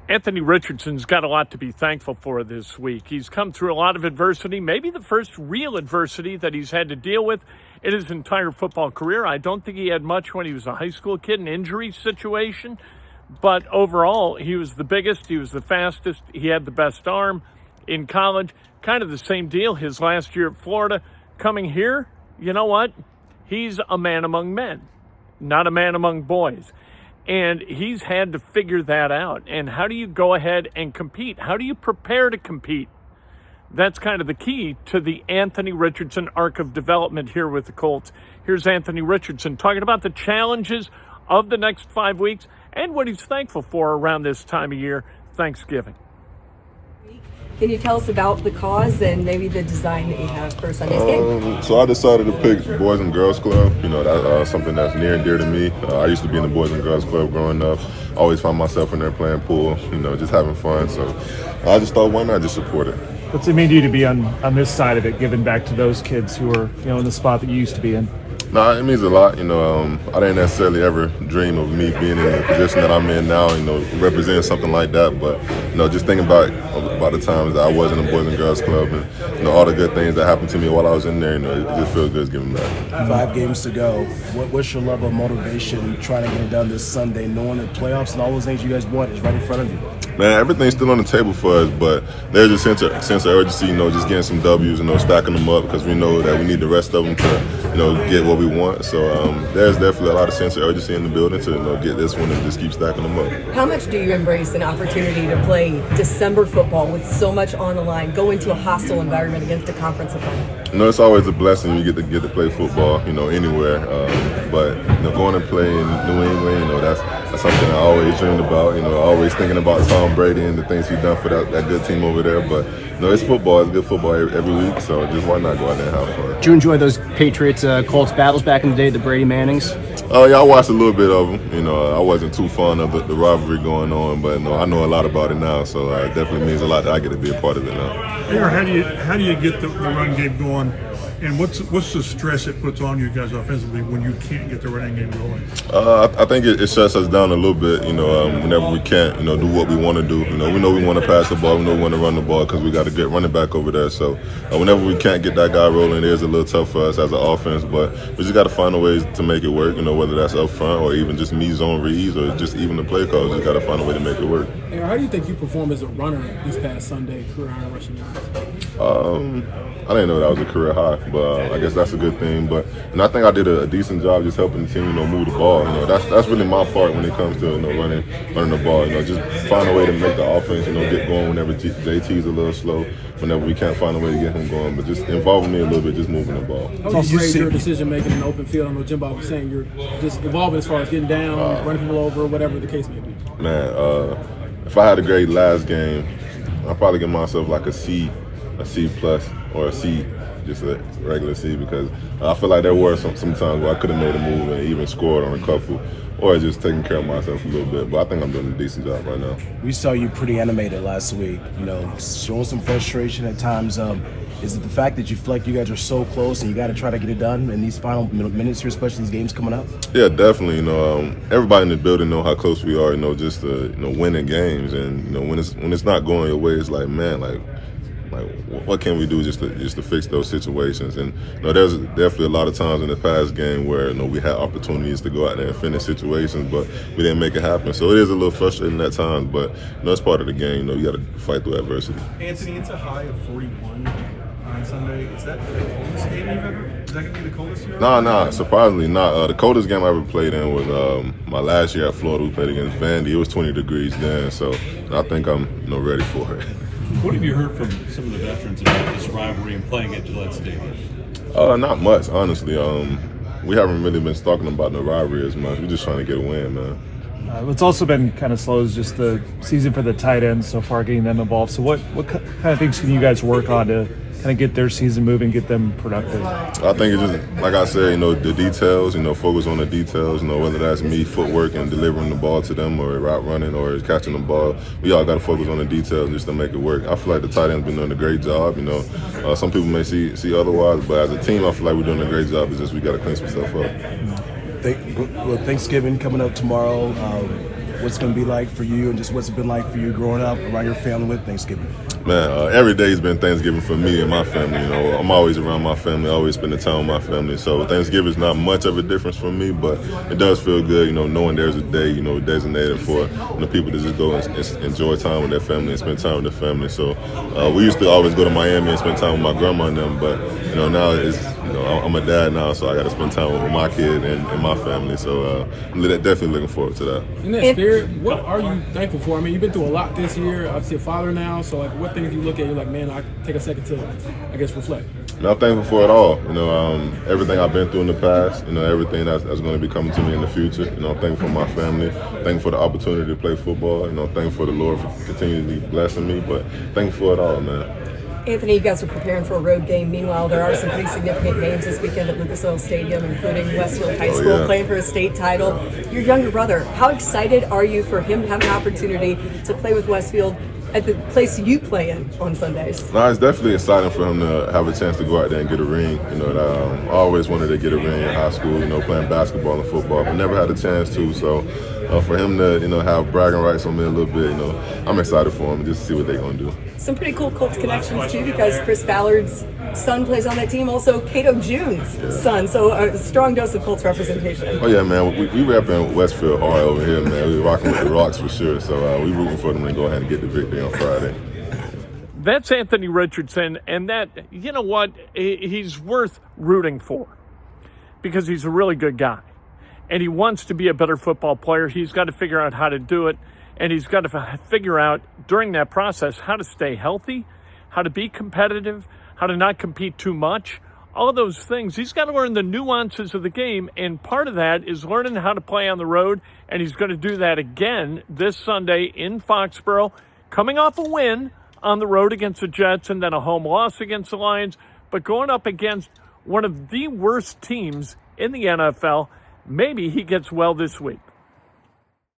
Anthony Richardson's got a lot to be thankful for this week. He's come through a lot of adversity, maybe the first real adversity that he's had to deal with in his entire football career. I don't think he had much when he was a high school kid, an injury situation. But overall, he was the biggest, he was the fastest, he had the best arm in college. Kind of the same deal his last year at Florida. Coming here, you know what? He's a man among men, not a man among boys. And he's had to figure that out. And how do you go ahead and compete? How do you prepare to compete? That's kind of the key to the Anthony Richardson arc of development here with the Colts. Here's Anthony Richardson talking about the challenges of the next 5 weeks and what he's thankful for around this time of year, Thanksgiving. Can you tell us about the cause and maybe the design that you have for Sunday's game? So I decided to pick Boys and Girls Club. You know, that's something that's near and dear to me. I used to be in the Boys and Girls Club growing up. I always found myself in there playing pool, you know, just having fun. So I just thought, why not just support it? What's it mean to you to be on this side of it, giving back to those kids who are, in the spot that you used to be in? Nah, it means a lot. I didn't necessarily ever dream of me being in the position that I'm in now, representing something like that. But, just thinking about the times that I was in the Boys and Girls Club and, all the good things that happened to me while I was in there, it just feels good giving back. 5 games to go. What's your level of motivation trying to get it done this Sunday, knowing that playoffs and all those things you guys want is right in front of you? Man, everything's still on the table for us, but there's a sense of urgency, just getting some W's, stacking them up because we know that we need the rest of them to, get what we want. So there's definitely a lot of sense of urgency in the building to, get this one and just keep stacking them up. How much do you embrace an opportunity to play December football with so much on the line, go into a hostile environment against a conference opponent? It's always a blessing when you get to play football, anywhere. But going to play in New England, that's something I always dreamed about. Always thinking about Tom Brady and the things he's done for that good team over there. But it's football. It's good football every week. So just why not go out there and have fun? Did you enjoy those Patriots Colts battles back in the day, the Brady Mannings? Oh yeah, I watched a little bit of them. I wasn't too fond of the rivalry going on, but I know a lot about it now. So it definitely means a lot that I get to be a part of it now. How do you get the run game going, and what's the stress it puts on you guys offensively when you can't get the running game going? I think it shuts us down a little bit. Whenever we can't, do what we want to do. We know we want to pass the ball, we know we want to run the ball because we got a good running back over there. So whenever we can't get that guy rolling, it is a little tough for us as an offense. But we just got to find a ways to make it work. Whether that's up front or even just me zone reads or just even the play calls, just got to find a way to make it work. How do you think you performed as a runner this past Sunday, career high rushing yards? I didn't know that was a career high, but I guess that's a good thing. And I think I did a decent job just helping the team, move the ball. That's really my part when it comes to running the ball. Just find a way to make the offense, get going whenever JT's a little slow, whenever we can't find a way to get him going. But just involving me a little bit, just moving the ball. How do you grade your decision making in the open field? I know Jim Bob was saying you're just evolving as far as getting down, running people over, whatever the case may be. Man, if I had a grade last game, I'd probably give myself like a C plus, or a C, just a regular C, because I feel like there were some times where I could have made a move and even scored on a couple, or just taking care of myself a little bit. But I think I'm doing a decent job right now. We saw you pretty animated last week, showing some frustration at times. Is it the fact that you feel like you guys are so close and you got to try to get it done in these final minutes here, especially these games coming up? Yeah, definitely. Everybody in the building know how close we are. Just winning games, and when it's not going your way, it's like, man, like what can we do just to fix those situations? And there's definitely a lot of times in the past game where we had opportunities to go out there and finish situations, but we didn't make it happen. So it is a little frustrating at times, but it's part of the game. You got to fight through adversity. Anthony, it's a high of 41 on Sunday. Is that the coldest game you've ever? Is that gonna be the coldest year? No, surprisingly not. The coldest game I ever played in was my last year at Florida. We played against Vandy. It was 20 degrees then, so I think I'm ready for it. What have you heard from some of the veterans about this rivalry and playing at Gillette Stadium? Not much, honestly. We haven't really been talking about the rivalry as much. We're just trying to get a win, man. What's also been kind of slow is just the season for the tight ends so far, getting them involved. So what kind of things can you guys work on to kind of get their season moving, get them productive? I think it's just, like I said, the details, focus on the details, whether that's me, footwork, and delivering the ball to them, or route running, or catching the ball. We all got to focus on the details just to make it work. I feel like the tight end's been doing a great job, Some people may see otherwise, but as a team, I feel like we're doing a great job. It's just we got to clean some stuff up. Thanksgiving coming up tomorrow. what's going to be like for you and just what's it been like for you growing up around your family with Thanksgiving? Man, every day's been Thanksgiving for me and my family. You know, I'm always around my family, always spending time with my family. So Thanksgiving's not much of a difference for me, but it does feel good, you know, knowing there's a day, you know, designated for people to just go and enjoy time with their family and spend time with their family. So we used to always go to Miami and spend time with my grandma and them, but you know, now I'm a dad now, so I got to spend time with my kid and my family. So I'm definitely looking forward to that. In that spirit, what are you thankful for? I mean, you've been through a lot this year. Obviously, a father now. So, like, what things you look at, you're like, man, I take a second to, I guess, reflect. And I'm thankful for it all. You know, everything I've been through in the past. You know, everything that's going to be coming to me in the future. You know, I'm thankful for my family. Thankful for the opportunity to play football. You know, thankful for the Lord for continually blessing me. But thankful for it all, man. Anthony, you guys are preparing for a road game. Meanwhile, there are some pretty significant games this weekend at Lucas Oil Stadium, including Westfield High School playing for a state title. Your younger brother, how excited are you for him to have an opportunity to play with Westfield at the place you play in on Sundays? No, it's definitely exciting for him to have a chance to go out there and get a ring. You know, I always wanted to get a ring in high school, you know, playing basketball and football, but never had a chance to. So for him to, you know, have bragging rights on me a little bit, you know, I'm excited for him just to see what they're going to do. Some pretty cool Colts connections, too, because Chris Ballard's son plays on that team, also Cato June's son. So a strong dose of Colts representation. Oh, yeah, man. We repping Westfield hard over here, man. We rocking with the Rocks for sure. So we rooting for them to go ahead and get the victory on Friday. That's Anthony Richardson, and that, you know what, he's worth rooting for because he's a really good guy. And he wants to be a better football player. He's got to figure out how to do it. And he's got to figure out during that process how to stay healthy, how to be competitive, how to not compete too much. All of those things. He's got to learn the nuances of the game. And part of that is learning how to play on the road. And he's going to do that again this Sunday in Foxborough, coming off a win on the road against the Jets and then a home loss against the Lions. But going up against one of the worst teams in the NFL, maybe he gets well this week.